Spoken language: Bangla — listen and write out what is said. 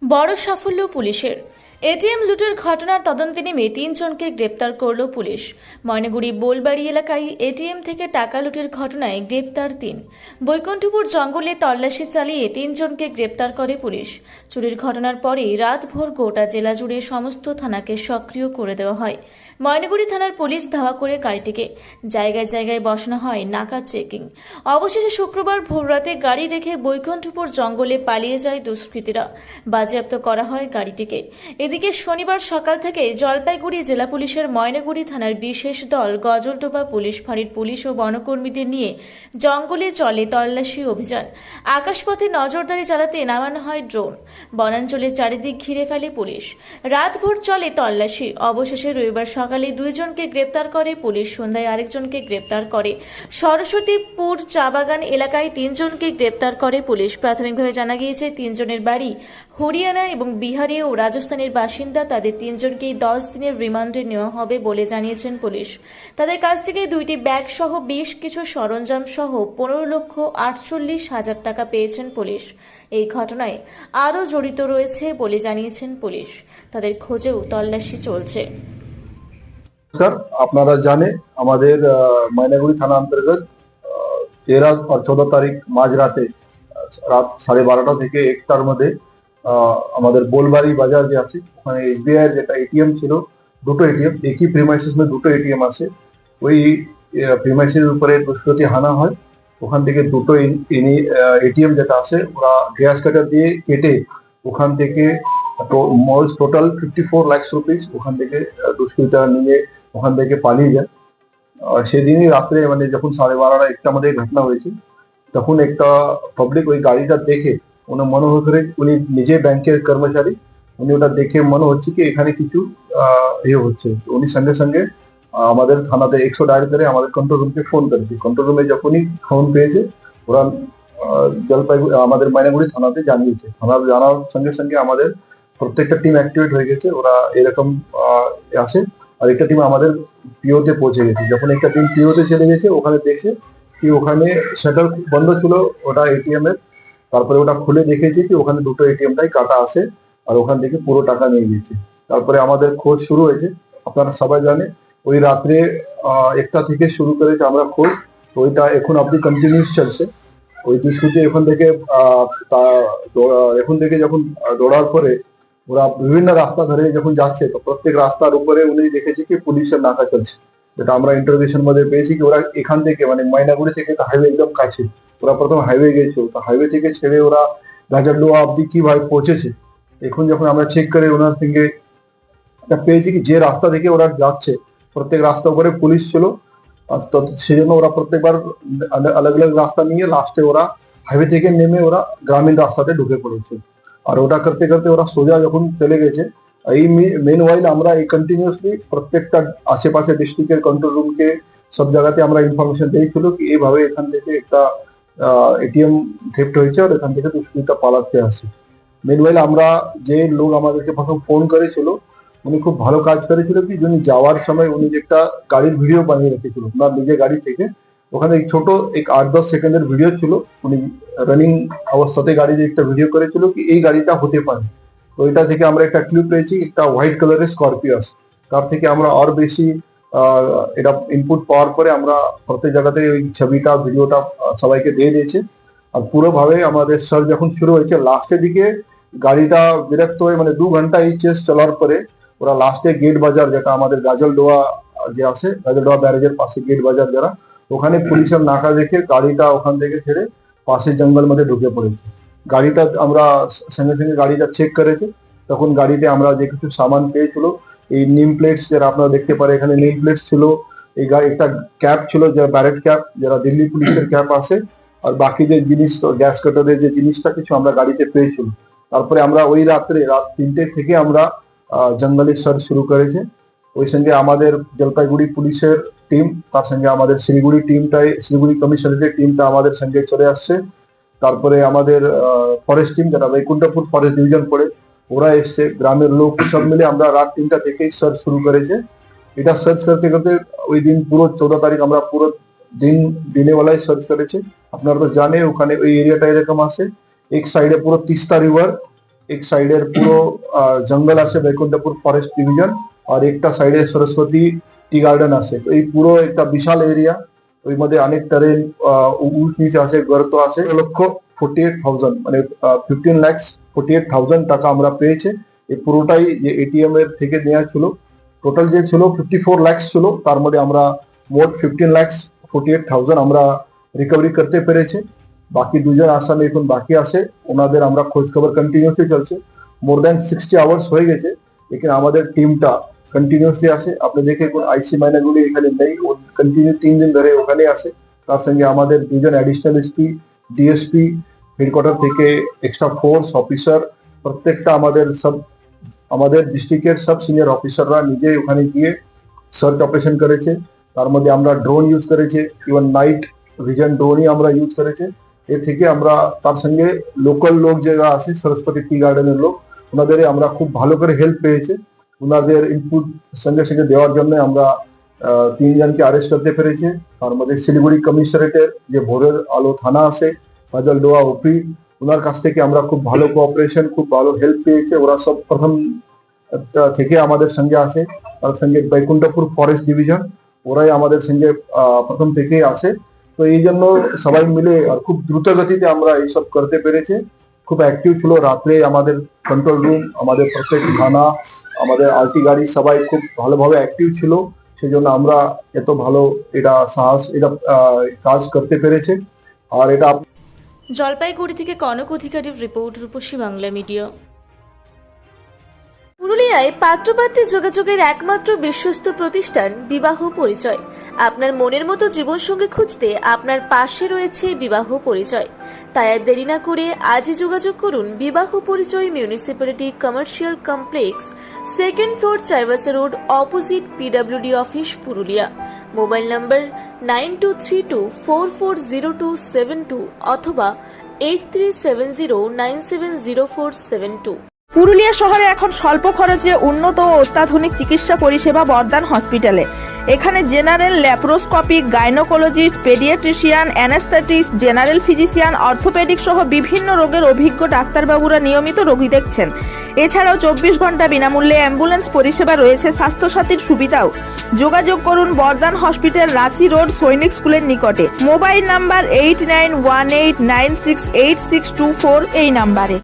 বড় সাফল্য পুলিশের। এটিএম লুটের ঘটনার তদন্তে নেমে 3 জনকে গ্রেপ্তার করল পুলিশ। ময়নাগুড়ি বোলবাড়ি এলাকায় এটিএম থেকে টাকা লুটের ঘটনায় গ্রেপ্তার 3। বৈকুণ্ঠপুর জঙ্গলে তল্লাশি চালিয়ে 3 জনকে গ্রেপ্তার করে পুলিশ। চুরির ঘটনার পরে রাতভর গোটা জেলা জুড়ে সমস্ত থানাকে সক্রিয় করে দেওয়া হয়। ময়নাগুড়ি থানার পুলিশ ধাওয়া করে গাড়িটিকে জায়গায় জায়গায় বসানো হয় নাকা চেকিং। অবশেষে শুক্রবার ভোররাতে গাড়ি রেখে বৈকুণ্ঠপুর জঙ্গলে পালিয়ে যায় দুষ্কৃতীরা। বাজেয়াপ্ত করা হয় গাড়িটিকে। এদিকে শনিবার সকাল থেকে জলপাইগুড়ি জেলা পুলিশের ময়নাগুড়ি থানার বিশেষ দল গজলডোবা পুলিশ ফাঁড়ির পুলিশ ও বনকর্মীদের নিয়ে জঙ্গলে চলে তল্লাশি অভিযান। আকাশপথে নজরদারি চালাতে নামানো হয় ড্রোন। বনাঞ্চলের চারিদিক ঘিরে ফেলে পুলিশ। রাতভর চলে তল্লাশি। অবশেষে রবিবার সকালে 2 জনকে গ্রেপ্তার করে পুলিশ। সন্ধ্যায় আরেকজনকে গ্রেপ্তার করে। সরস্বতীপুর চা বাগান এলাকায় 3 জনকে গ্রেপ্তার করে পুলিশ। প্রাথমিকভাবে জানা গিয়েছে 3 জনের বাড়ি হরিয়ানা এবং বিহারে ও রাজস্থানের বাসিন্দা। তাদের 3 জনকেই 10 দিনের রিমান্ডে নেওয়া হবে বলে জানিয়েছেন পুলিশ। তাদের কাছ থেকে 2টি ব্যাগ সহ বেশ কিছু সরঞ্জাম সহ 15,48,000 টাকা পেয়েছেন পুলিশ। এই ঘটনায় আরও জড়িত রয়েছে বলে জানিয়েছেন পুলিশ। তাদের খোঁজেও তল্লাশি চলছে। नमस्कार। আপনারা জানে আমাদের ময়নাগুড়ি থানা অন্তর্গত 13 और 14 তারিখ মাঝরাতে রাত 12:30 থেকে 1টার মধ্যে আমাদের বোলবাড়ি বাজার যে আছে ওখানে এসবিআই এর যেটা এটিএম ছিল, দুটো এটিএম একই প্রিমাইসেস में দুটো এটিএম আছে। ওই প্রিমাইসের উপরে দুষ্কৃতী হানা হয়। ওখান থেকে দুটো এটিএম যেটা আছে ওরা গ্যাস কাটার দিয়ে কেটে ওখান থেকে টোটাল 54 লাখ রুপিস ওখান থেকে দুষ্কৃতীরা নিয়ে ওখান থেকে পালিয়ে যায়। সেদিনই রাত্রে মানে যখন 12:30 একটা আমাদের ঘটনা হয়েছে তখন একটা পাবলিক ওই গাড়িটা দেখে উনি মনে হচ্ছে উনি নিজে ব্যাংকের কর্মচারী, উনি ওটা দেখে মনে হচ্ছে কি এখানে কিছু হচ্ছে। উনি সঙ্গে সঙ্গে আমাদের থানাতে 100 ডায়াল করে আমাদের কন্ট্রোল রুমকে ফোন করেছে। কন্ট্রোল রুমে যখনই ফোন পেয়েছে ওরা জলপাইগুড়ি আমাদের ময়নাগুড়ি থানাতে জানিয়েছে। থানার জানার সঙ্গে সঙ্গে আমাদের প্রত্যেকটা টিম অ্যাক্টিভেট হয়ে গেছে। ওরা এরকম আসে আর একটা টিম আমাদের পিওতে পৌঁছে গেছে। যখন একটা টিম পিওতে চলে গেছে ওখানে দেখছে কি ওখানে শাটার বন্ধ ছিল ওটা এটিএম এর। তারপরে ওটা খুলে দেখেছে কি ওখানে দুটো এটিএমটাই কাটা আছে আর ওখান থেকে পুরো টাকা নিয়ে গেছে। তারপরে আমাদের খোঁজ শুরু হয়েছে। আপনারা সবাই জানে ওই রাত্রে 1টা থেকে শুরু করেছে আমরা খোঁজ। ওইটা এখন অব্দি কন্টিনিউস চলছে। ওই দুষ্কৃতী এখন থেকে যখন দৌড়ার পরে ওরা বিভিন্ন রাস্তা ধরে যখন যাচ্ছে তো প্রত্যেক রাস্তার উপরে উনি দেখেছে কি পুলিশের নাকা চলছে, যেটা আমরা ইন্টারভিউশন মধ্যে পেয়েছি কি ওরা এখান থেকে মানে ময়নাগুড়ি থেকে তো হাইওয়ে একদম কাছে। ওরা প্রথম হাইওয়ে গেছিল, তো হাইওয়ে থেকে ছেড়ে ওরা গাজরডোয়া অব্দি কিভাবে পৌঁছেছে এখন যখন আমরা চেক করে ওনার সঙ্গে পেয়েছি কি যে রাস্তা থেকে ওরা যাচ্ছে প্রত্যেক রাস্তা উপরে পুলিশ ছিল। তো সেজন্য ওরা প্রত্যেকবার আলাদা আলাদা রাস্তা নিয়ে লাস্টে ওরা হাইওয়ে থেকে নেমে ওরা গ্রামীণ রাস্তাতে ঢুকে পড়েছে। আর ওটা করতে করতে ওরা সোজা যখন চলে গেছে এই মেনওয়াইল আমরা এই কন্টিনিউসলি প্রত্যেকটা আশেপাশে ডিস্ট্রিক্টের কন্ট্রোল রুমকে সব জায়গাতে আমরা ইনফরমেশন দিয়েছিল কি এইভাবে এখান থেকে একটা এটিএম থেফট হয়েছে আর এখান থেকে দুষ্কৃতীরা পালাতে আসে। মেনওয়াইল আমরা যে লোক আমাদেরকে প্রথম ফোন করেছিল উনি খুব ভালো কাজ করেছিল কি উনি যাওয়ার সময় উনি একটা গাড়ির ভিডিও বানিয়ে রেখেছিল ওনার নিজের গাড়ি থেকে। ওখানে ছোট এক 8-10 সেকেন্ডের ভিডিও ছিল। উনি রানিং অবস্থাতে গাড়ি একটা ভিডিও করেছিল কি এই গাড়িটা হতে পারে। তো এটা থেকে আমরা একটা ক্লিপ পেয়েছি একটা হোয়াইট কালারের স্করপিয়াস। তার থেকে আমরা আর বেশি এটা ইনপুট পাওয়ার পরে আমরা প্রত্যেক জায়গাতে ওই ছবিটা ভিডিওটা সবাইকে দিয়ে দিয়েছে। আর পুরোভাবে আমাদের সার্চ যখন শুরু হয়েছে লাস্টের দিকে গাড়িটা বিরক্ত হয়ে মানে 2 ঘন্টা এই চেস চলার পরে ওরা লাস্টে গেট বাজার যেটা আমাদের গাজলডোয়া যে আছে গাজলডোয়া ব্যারেজের পাশে গেট বাজার যারা ওখানে পুলিশের নাকা দেখে গাড়িটা ওখান থেকে ছেড়ে পাশে জঙ্গল মধ্যে ঢুকে পড়েছে। গাড়িটা আমরা সঙ্গে সঙ্গে গাড়িটা চেক করেছে তখন গাড়িতে আমরা যে কিছু সামান পেয়েছিল এই নেম প্লেটস যারা আপনারা দেখতে পারে এখানে নেম প্লেটস ছিল। এই গাড়ি একটা ক্যাপ ছিল যা ব্যারেট ক্যাপ যারা দিল্লি পুলিশের ক্যাপ আছে আর বাকি যে জিনিস গ্যাস কাটারের যে জিনিসটা কিছু আমরা গাড়িতে পেয়েছিল। তারপরে আমরা ওই রাত্রে রাত 3টে থেকে আমরা জঙ্গলের সার্চ শুরু করেছে। ওই সঙ্গে আমাদের জলপাইগুড়ি পুলিশের টিম তার সঙ্গে আমাদের শিলিগুড়ি কমিশনারেটের টিমটা আমাদের সঙ্গে চলে আসছে। তারপরে আমাদের ফরেস্ট টিম যারা বৈকুণ্ঠপুর ফরেস্ট ডিভিশন পড়ে ওরা এসছে, গ্রামের লোক সব মিলে আমরা রাত 3টা থেকেই সার্চ শুরু করেছে। এটা সার্চ করতে করতে ওই দিন পুরো 14 তারিখ আমরা পুরো দিনে বেলায় সার্চ করেছে। আপনারা তো জানে ওখানে ওই এরিয়াটা এরকম আছে, এক সাইডে পুরো তিস্তা রিভার, एक साइडेर पुरो जंगल আছে बैकुंठपुर फॉरेस्ट डिविजन और एकटा साइडे सरस्वती टी गार्डन আছে। তো এই পুরো একটা বিশাল এরিয়া, ওই মধ্যে অনেক টেরেন উঁচ নিচ আছে, গর্ত আছে। 1,48,000 মানে 15,48,000 টাকা আমরা পেয়েছে। এই পুরোটাই যে এটিএম এর থেকে নেওয়া ছিল, টোটাল যে ছিল 54 লাখ ছিল, তার মধ্যে আমরা মোট 15,48,000 আমরা রিকভারি করতে পেরেছে। বাকি দুজন আসামি এখন বাকি আছে, ওনাদের আমরা খোঁজ খবর কন্টিনিউসলি চলছে। মোর দ্যান 60 আওয়ার্স হয়ে গেছে, लेकिन আমাদের টিমটা কন্টিনিউসলি আছে। আপনি দেখে কোন আইসি মাইনাগুলি এখানে নেই, ও কন্টিনিউ 3 দিন ধরে ওখানে আছে। তার সঙ্গে আমাদের দুজন অ্যাডিশনাল এসপি, ডিএসপি, হেডকোয়ার্টার থেকে এক্সট্রা ফোর্স অফিসার, প্রত্যেকটা আমাদের ডিস্ট্রিক্টের সব সিনিয়র অফিসাররা নিজে ওখানে গিয়ে সার্চ অপারেশন করেছে। তার মধ্যে আমরা ড্রোন ইউজ করেছে, ইভেন নাইট ভিজন ড্রোনই আমরা ইউজ করেছে। এ থেকে আমরা তার সঙ্গে লোকাল লোক যারা আছে সরস্বতী টি গার্ডেনের লোক, ওনাদের আমরা খুব ভালো করে হেল্প পেয়েছে। ওনাদের ইনপুট সঙ্গে সঙ্গে দেওয়ার জন্য আমরা 3 জনকে অ্যারেস্ট করতে পেরেছে। তার মধ্যে শিলিগুড়ি কমিশনারেটের যে ভোরের আলো থানা আছে, ফাজলডোয়া ওপি, ওনার কাছ থেকে আমরা খুব ভালো কোঅপারেশন, খুব ভালো হেল্প পেয়েছে। ওরা সব প্রথম থেকে আমাদের সঙ্গে আছে। তার সঙ্গে বৈকুণ্ঠপুর ফরেস্ট ডিভিশন, ওরাই আমাদের সঙ্গে প্রথম থেকেই আছে। তো এই জন্য সবাই মিলে আর খুব দ্রুত গতিতে আমরা এইসব করতে পেরেছি। খুব অ্যাক্টিভ ছিল রাত্রে আমাদের কন্ট্রোল রুম, আমাদের প্রত্যেক থানা, আমাদের আরটি গাড়ি সবাই খুব ভালোভাবে অ্যাক্টিভ ছিল। সেজন্য আমরা এত ভালো এটা সাহস এটা কাজ করতে পেরেছে। আর এটা জলপাইগুড়ি থেকে কনক অধিকারীর রিপোর্ট, রূপসী বাংলা মিডিয়া। পুরুলিয়ায় পাত্রপাত্রী যোগাযোগের একমাত্র বিশ্বস্ত প্রতিষ্ঠান বিবাহ পরিচয়। আপনার মনের মতো জীবনসঙ্গী খুঁজতে আপনার পাশে রয়েছে বিবাহ পরিচয়। তাই আর দেরি না করে আজই যোগাযোগ করুন বিবাহ পরিচয়, municipality commercial complex, 2nd floor, Chaibasa road, opposite PWD office, Purulia. Mobile নম্বর 9232440272 অথবা 8370970472। পুরুলিয়া শহরে এখন স্বল্প খরচে উন্নত ও অত্যাধুনিক চিকিৎসা পরিষেবা বর্ধমান হসপিটালে। এখানে general, laparoscopic, gynaecologist, paediatrician, anaesthetist, general physician, orthopaedic সহ বিভিন্ন রোগের অভিজ্ঞ ডাক্তারবাবুরা নিয়মিত রোগী দেখছেন। এছাড়াও 24 ঘন্টা বিনামূল্যে অ্যাম্বুলেন্স পরিষেবা রয়েছে, স্বাস্থ্যসাথীর সুবিধাও। যোগাযোগ করুন বর্ধমান হসপিটাল, রাঁচি রোড, সৈনিক স্কুলের নিকটে। মোবাইল নাম্বার 8918968624 এই নাম্বারে।